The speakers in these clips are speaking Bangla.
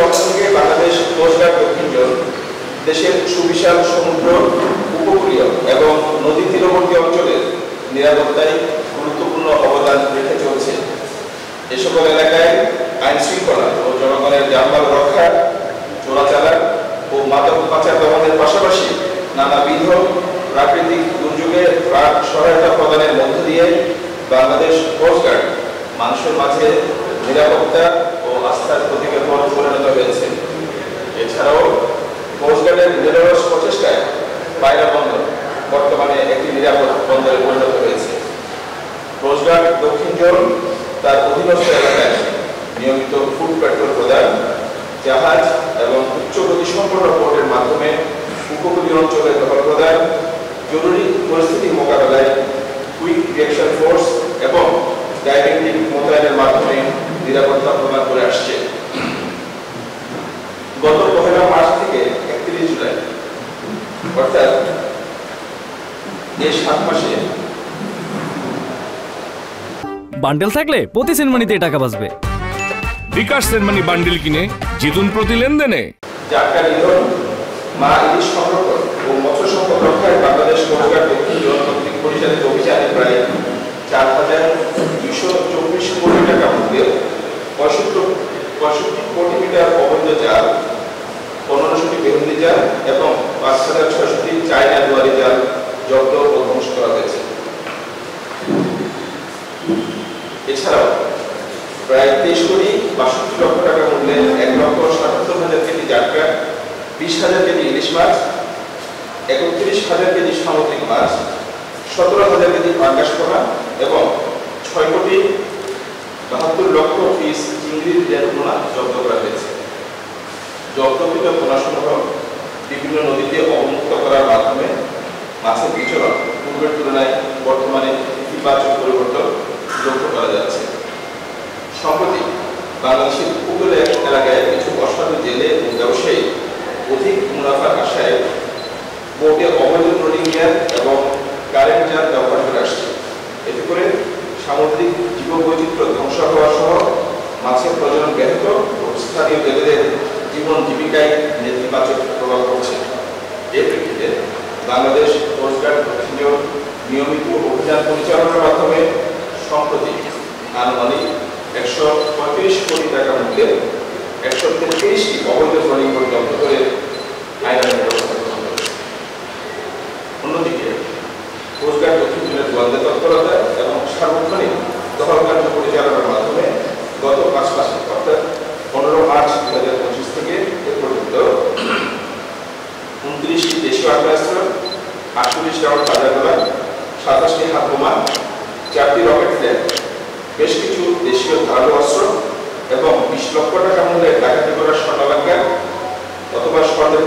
বছর থেকে বাংলাদেশ কোস্টগার্ড দক্ষিণ জোন দেশের সুবিশাল সমুদ্র, উপকূলীয় এবং নদী তীরবর্তী অঞ্চলের নিরাপত্তায় গুরুত্বপূর্ণ অবদান রেখে চলছে। এ সকল এলাকায় আইন শৃঙ্খলা ও জনগণের যানবাহন রক্ষা, চোরাচালান ও মাদক পাচার দমনের পাশাপাশি নানাবিধ প্রাকৃতিক দুর্যোগে প্রাক সহায়তা প্রদানের মধ্য দিয়ে বাংলাদেশ কোস্টগার্ড মানুষের মাঝে নিরাপত্তা ও আস্থার প্রতীকের পরিণত হয়েছে। এছাড়াও কোস্টগার্ডের নিরলস প্রচেষ্টায় পায়রা বন্দর বর্তমানে একটি নিরাপদ বন্দরে পরিণত হয়েছে। কোস্টগার্ড দক্ষিণ জোন তার অধীনস্থ এলাকায় নিয়মিত ফুড পেট্রোল প্রদান, জাহাজ এবং উচ্চ গতিসম্পন্ন বোটের মাধ্যমে উপকূলীয় অঞ্চলে টহল প্রদান, জরুরি পরিস্থিতি মোকাবেলায় কুইক রিঅ্যাকশন ফোর্স এবং ডাইভিং টিম মোতায়েনের মাধ্যমে নিরাপত্তা প্রদান করে আসছে। গত 1 মার্চ থেকে 31 জুলাই অর্থাৎ এই 7 মাসে বান্ডেল থাকলে প্রতি সেনমানিতে টাকা বাঁচবে। বিকাশ সেনমানি বান্ডেল কিনে জিতুন প্রতি লেনদেনে। জাটকা নিধন, মা ইলিশ সংরক্ষণ ও মৎস্য সম্পদ রক্ষায় বাংলাদেশ কোস্টগার্ড দক্ষিণ জোন কর্তৃক পরিচালিত অভিযানে প্রায় 4,224 কোটি টাকা মূল্যের 65 কোটি মিটার অবৈধ জাল, 1500টি বেহুন্দি জাল এবং 5,600টি চায়না দুয়ারি জাল জব্দ ও ধ্বংস করা হয়েছে। এছাড়াও প্রায় 23 কোটি 62 লক্ষ টাকা মূল্যের 1,77,000 কেজি জাটকা, 20,000 কেজি ইলিশ মাছ, 31,000 কেজি সামুদ্রিক মাছ, 17,000 কেজি পাঙ্গাস পোনা এবং 6 কোটি 72 লক্ষ পিস চিংড়ির রেল পোনা জব্দ করা হয়েছে। জব্দকৃত পোনাসমূহ বিভিন্ন নদীতে অবমুক্ত করার মাধ্যমে মাছের বিচরণ পূর্বের তুলনায় বর্তমানে ইতিবাচক পরিবর্তন লক্ষ্য করা যাচ্ছে। সম্প্রতি বাংলাদেশের উপকূলীয় এলাকায় কিছু অসাধু জেলে ও ব্যবসায়ী অধিক মুনাফার আশায় বোটে অবৈধ ট্রলিং গিয়ার এবং কারেন্ট জাল ব্যবহার করে আসছে। এতে করে সামুদ্রিক জীববৈচিত্র্য ধ্বংস হওয়া সহ মাছের প্রজনন ব্যাহত ও স্থানীয় জেলেদের জীবন জীবিকায় নেতিবাচক প্রভাব পড়ছে। এর প্রেক্ষিতে বাংলাদেশ কোস্টগার্ড দক্ষিণ জোন নিয়মিত অভিযান পরিচালনার মাধ্যমে সম্প্রতি আনুমানিক 135 কোটি টাকা মূল্যের 133টি অবৈধ ট্রলিং বোট জব্দ করে আইনানুগ ব্যবস্থা গ্রহণ করেছে। অন্যদিকে কোস্টগার্ড দক্ষিণ জোনের গোয়েন্দা তৎপরতা এবং সার্বক্ষণিক টহল কার্য পরিচালনার মাধ্যমে গত 5 মাসে অর্থাৎ 15 মার্চ 2025 থেকে এ পর্যন্ত 29টি দেশীয় আগ্নেয়াস্ত্র, 48 রাউন্ড তাজা গোলা, 27টি হাত বোমা, 4টি রকেট ফ্ল্যাগ, বেশ কিছু দেশীয় ধারালো অস্ত্র এবং 20 লক্ষ টাকা মূল্যের ডাকাতি করা স্বর্ণালঙ্কার অথবা স্বর্ণের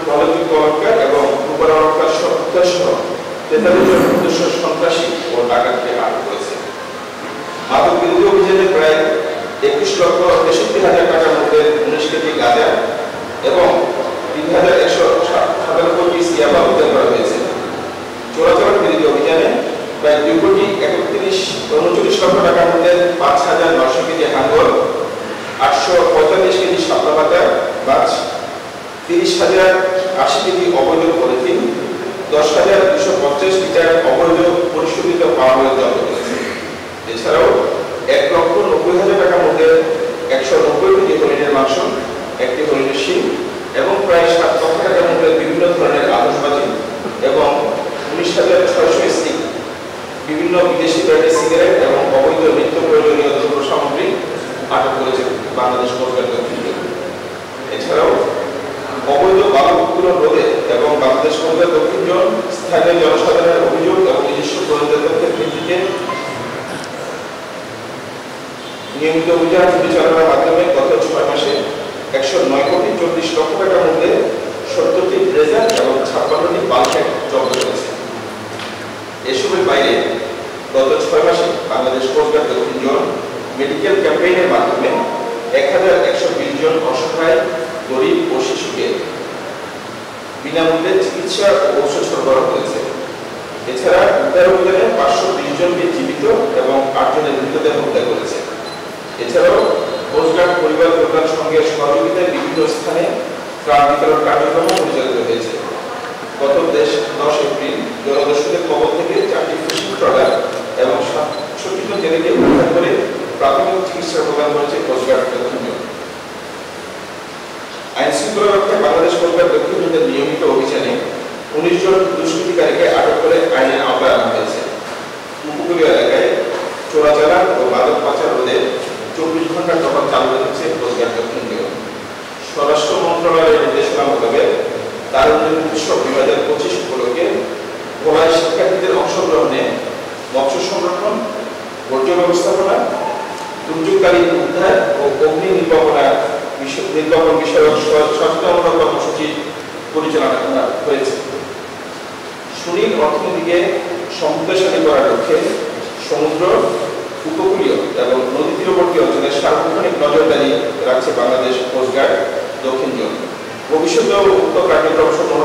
প্রলয়যুক্ত অলঙ্কার এবং রূপার অলঙ্কার সহ 43 জন উদ্দেশ্য সন্ত্রাসী ও ডাকাতকে আটক করেছে। মাদক বিরোধী অভিযানে প্রায় 21 লক্ষ 63 হাজার টাকা মূল্যের 19 কেজি গাঁজা এবং 3,197 পিস ইয়াবা উদ্ধার করা হয়েছে। চোরাচালান বিরোধী অভিযানে প্রায় 2 কোটি 39 লক্ষ টাকা মূল্যের 5,900 কেজি হাঙ্গর, 845 কেজি শাপলা পাতা মাছ, 30,080 কেজি অবৈধ পলিথিন, 10,250 লিটার অবৈধ পরিশোধিত পাওয়ার জব্দ করেছে। এছাড়াও 1,90,000 টাকা মূল্যের 190 কেজি হরিণের মাংস, 1টি হরিণের শিং এবং প্রায় 7 লক্ষ টাকা মূল্যের বিভিন্ন ধরনের আতশবাজি এবং 19,600 স্টিক, বিভিন্ন বিদেশি ব্র্যান্ডের সিগারেট এবং অবৈধ নিত্য প্রয়োজনীয় দ্রব্য সামগ্রী আটক করেছে বাংলাদেশ কোস্টগার্ড দক্ষিণ জোন। এছাড়াও অবৈধ বালু উত্তোলন রোধে এবং বাংলাদেশ কোস্টগার্ড দক্ষিণ জোন স্থানীয় জনসাধারণের অভিযোগ এবং নিজস্ব গোয়েন্দা তথ্যের ভিত্তিতে নিয়মিত অভিযান পরিচালনার মাধ্যমে গত 6 মাসে 109 কোটি 40 লক্ষ টাকা মূল্যে 70টি ড্রেজার এবং 56টি বাল্কহেড জব্দ করেছে। এসবের বাইরে গত 6 মাসে বাংলাদেশ কোস্টগার্ড দক্ষিণ জোন মেডিকেল ক্যাম্পেইনের মাধ্যমে 1120 জন অসহায় গরিব ও শিশুকে বিনামূল্যে চিকিৎসা ও ঔষধ সরবরাহ করেছে। এছাড়া উদ্ধার অভিযানে 520 জনকে জীবিত এবং 8 জনের মৃতদেহ উদ্ধার করেছে। এছাড়াও কোস্টগার্ড পরিবার কল্যাণ সংঘের সহযোগিতায় বিভিন্ন স্থানে ত্রাণ বিতরণ কার্যক্রম পরিচালিত হয়েছে। গত 10 এপ্রিল জলদস্যুদের কবল থেকে 4টি ফিশিং ট্রলার এবং 67 জন জেলেকে উদ্ধার করে প্রাথমিক চিকিৎসা প্রদান করেছে কোস্টগার্ড দক্ষিণ জোন। আইন শৃঙ্খলা রক্ষায় বাংলাদেশ কোস্টগার্ড দক্ষিণ জোনের নিয়মিত অভিযানে 19 জন দুষ্কৃতিকারীকে আটক করে আইনের আওতায় আনা হয়েছে। উপকূলীয় এলাকায় চোরাচালান ও মাদক পাচার রোধে 24 ঘন্টা টহল চালু রেখেছে কোস্টগার্ড দক্ষিণ জোন। স্বরাষ্ট্র মন্ত্রণালয়ের নির্দেশনা মোতাবেক তারুণ্যের উৎসব 2025 উপলক্ষে ভোলায় শিক্ষার্থীদের অংশগ্রহণে মৎস্য সংরক্ষণ, বর্জ্য ব্যবস্থাপনা, দুর্যোগকালীন উদ্ধার ও অগ্নি নির্বাপন বিষয়ক সচেতনতা কর্মসূচি পরিচালনা করা হয়েছে। সুনীল অর্থনীতিকে সমৃদ্ধশালী করার লক্ষ্যে সমুদ্র, উপকূলীয় এবং নদী তীরবর্তী অঞ্চলে সার্বক্ষণিক নজরদারি রাখছে বাংলাদেশ কোস্টগার্ড দক্ষিণ জোন। ভবিষ্যতেও উক্ত কার্যক্রম সমূহ